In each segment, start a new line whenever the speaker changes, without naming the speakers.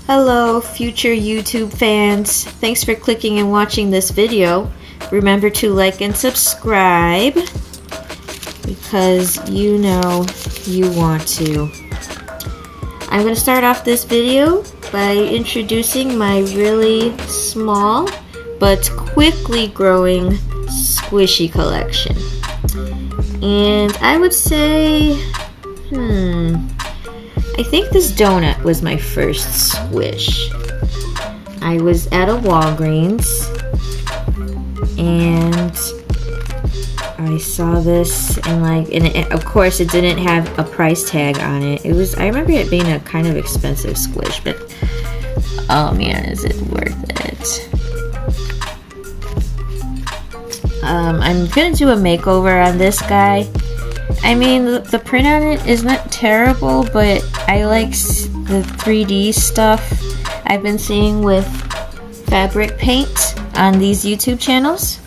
Hello, future YouTube fans. Thanks for clicking and watching this video. Remember to like and subscribe because you know you want to. I'm going to start off this video by introducing my really small but quickly growing squishy collection. And I would say, I think this donut was my first squish. I was at a Walgreens and I saw this and of course it didn't have a price tag on it. I remember it being a kind of expensive squish, but oh man, is it worth it. I'm gonna do a makeover on this guy. I mean, the print on it isn't terrible, but I like the 3D stuff I've been seeing with fabric paint on these YouTube channels.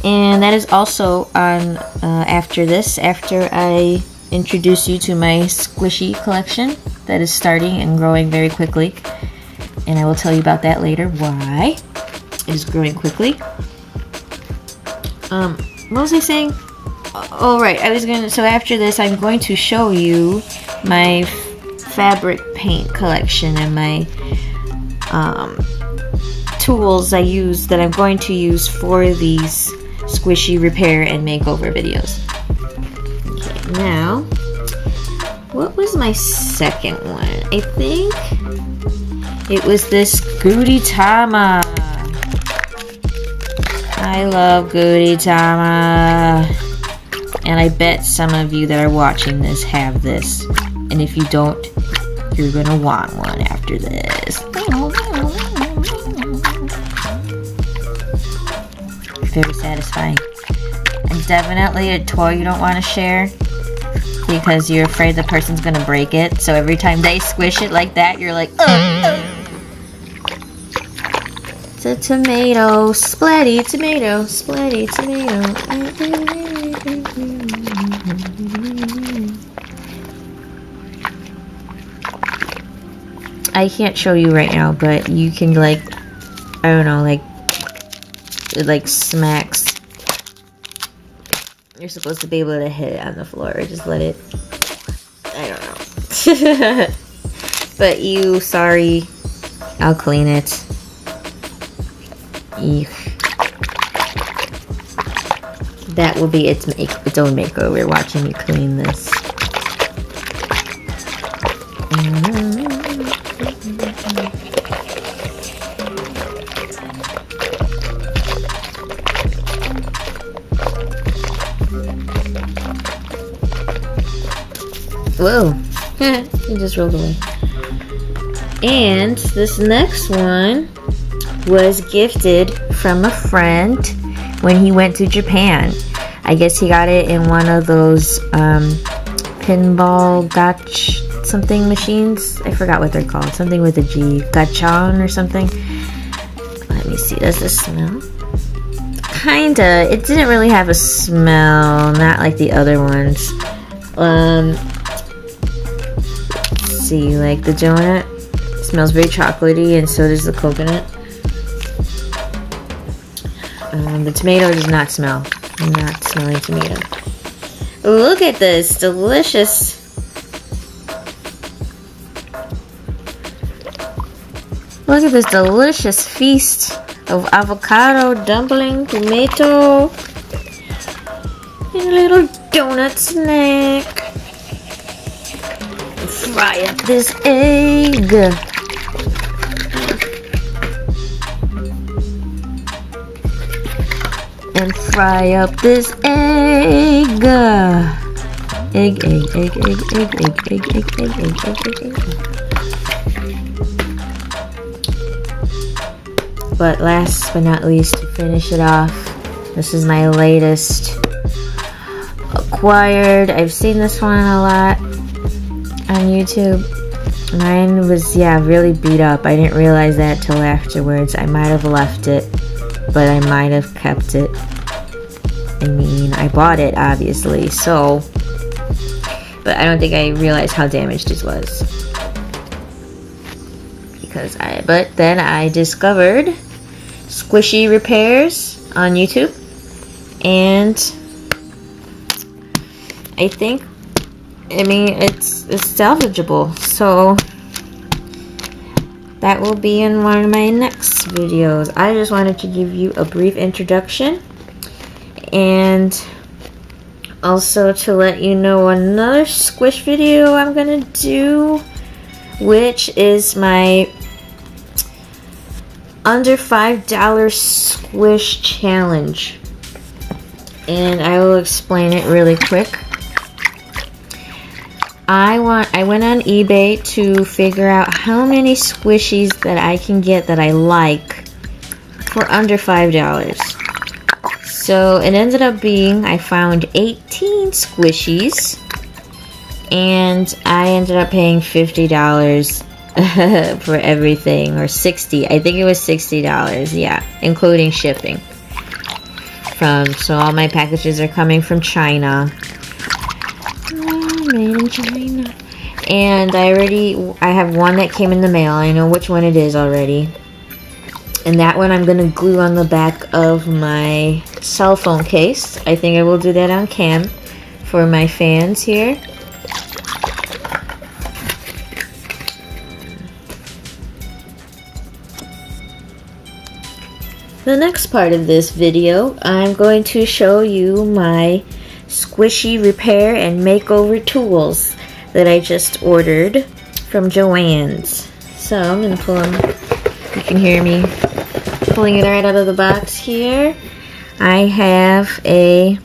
And that is also on after I introduce you to my squishy collection that is starting and growing very quickly. And I will tell you about that later, why it is growing quickly. What was I saying? Oh right, so after this I'm going to show you my fabric paint collection and my tools that I'm going to use for these squishy repair and makeover videos. Okay, now, what was my second one? I think it was this Gudetama. I love Gudetama. And I bet some of you that are watching this have this. And if you don't, you're gonna want one after this. Very satisfying. And definitely a toy you don't want to share because you're afraid the person's gonna break it. So every time they squish it like that, you're like, It's a tomato, splatty tomato, splatty tomato. I can't show you right now, but you can it smacks. You're supposed to be able to hit it on the floor or just let it, I don't know. But sorry, I'll clean it. Eek. That will be its own makeover, watching me clean this. Whoa, it just rolled away. And this next one was gifted from a friend when he went to Japan. I guess he got it in one of those pinball gotch something machines. I forgot what they're called. Something with a G. Gachon or something. Let me see. Does this smell? Kinda. It didn't really have a smell. Not like the other ones. Let's see. Like the donut. It smells very chocolatey, and so does the coconut. The tomato does not smell. I'm not smelling tomato. Look at this delicious. Look at this delicious feast of avocado, dumpling, tomato, and a little donut snack. Fry up this egg. And fry up this egg. Egg. But last but not least, to finish it off, this is my latest acquired. I've seen this one a lot on YouTube. Mine was, really beat up. I didn't realize that till afterwards. I might have left it, but I might have kept it. I mean, I bought it, obviously, so but I don't think I realized how damaged it was. but then I discovered Squishy Repairs on YouTube, and I mean it's salvageable, so that will be in one of my next videos. I just wanted to give you a brief introduction, and also to let you know another squish video I'm gonna do, which is my under $5 squish challenge, and I will explain it really quick. I went on eBay to figure out how many squishies that I can get that I like for under $5. So it ended up being, I found 18 squishies, and I ended up paying $50 for everything, or $60. I think it was $60, yeah, including shipping. So all my packages are coming from China. Made in China. And I have one that came in the mail. I know which one it is already. And that one I'm going to glue on the back of my cell phone case. I think I will do that on cam for my fans here. The next part of this video, I'm going to show you my squishy repair and makeover tools that I just ordered from Joann's. So I'm going to pull them. You can hear me pulling it right out of the box here. I have a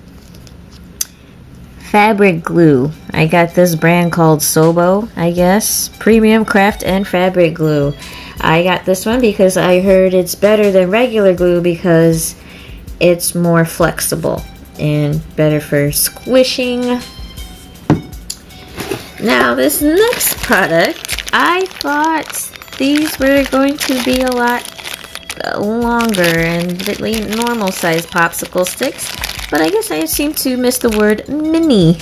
fabric glue. I got this brand called Sobo, I guess. Premium craft and fabric glue. I got this one because I heard it's better than regular glue because it's more flexible and better for squishing. Now this next product, I thought these were going to be a lot longer and normal size popsicle sticks, but I guess I seem to miss the word mini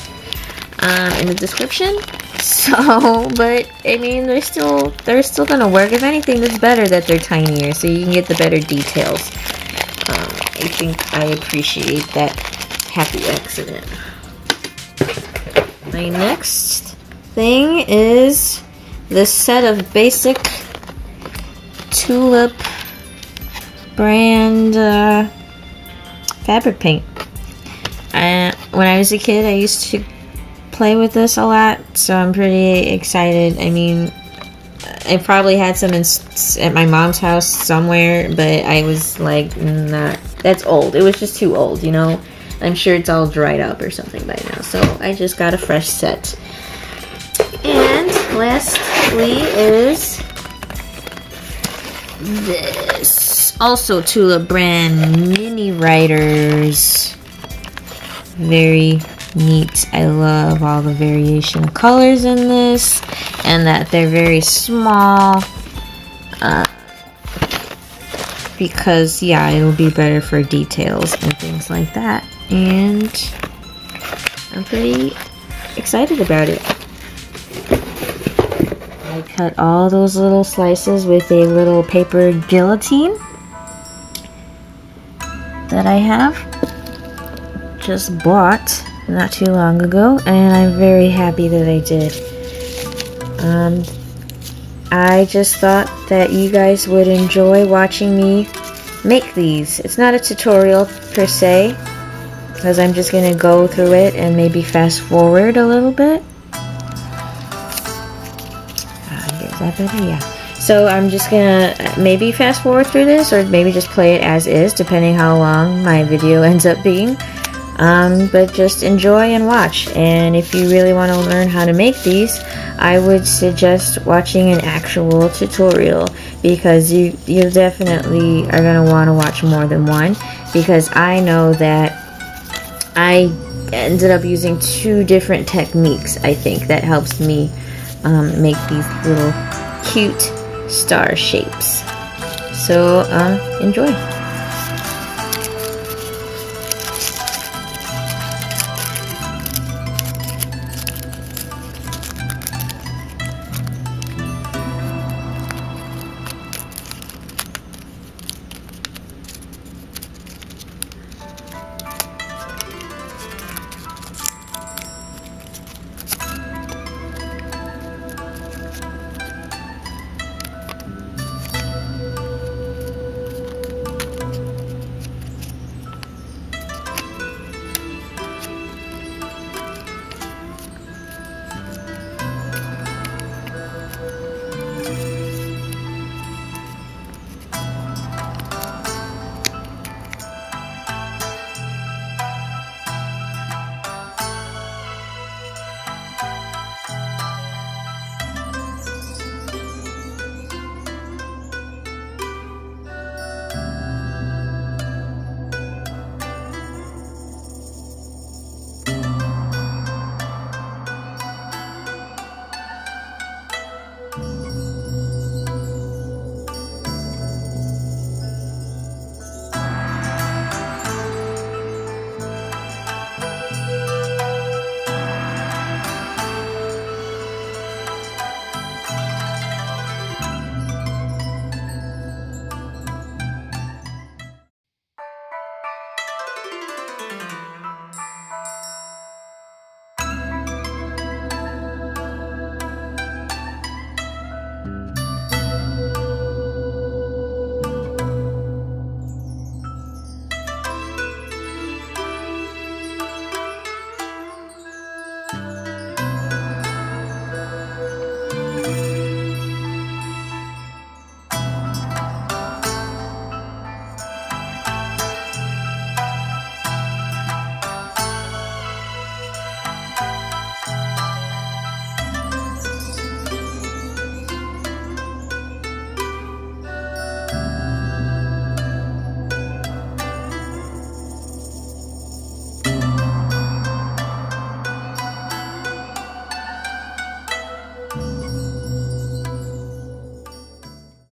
in the description. So, but I mean they're still gonna work. If anything, it's better that they're tinier so you can get the better details. I think I appreciate that happy accident. My next thing is this set of basic Tulip brand fabric paint. When I was a kid, I used to play with this a lot, so I'm pretty excited. I mean, I probably had some at my mom's house somewhere, but I was like, not. That's old. It was just too old, you know. I'm sure it's all dried up or something by now, so I just got a fresh set. And lastly is this, also Tulip brand mini writers. Very neat. I love all the variation of colors in this, and that they're very small. Because yeah, it'll be better for details and things like that, and I'm pretty excited about it. I cut all those little slices with a little paper guillotine that I have just bought not too long ago, and I'm very happy that I did. I just thought that you guys would enjoy watching me make these. It's not a tutorial per se, because I'm just going to go through it and maybe fast forward a little bit. Is that better? Yeah. So I'm just going to maybe fast forward through this, or maybe just play it as is, depending how long my video ends up being. But just enjoy and watch. And if you really want to learn how to make these, I would suggest watching an actual tutorial, because you definitely are going to want to watch more than one, because I know that I ended up using 2 different techniques, I think, that helps me make these little cute star shapes. So enjoy.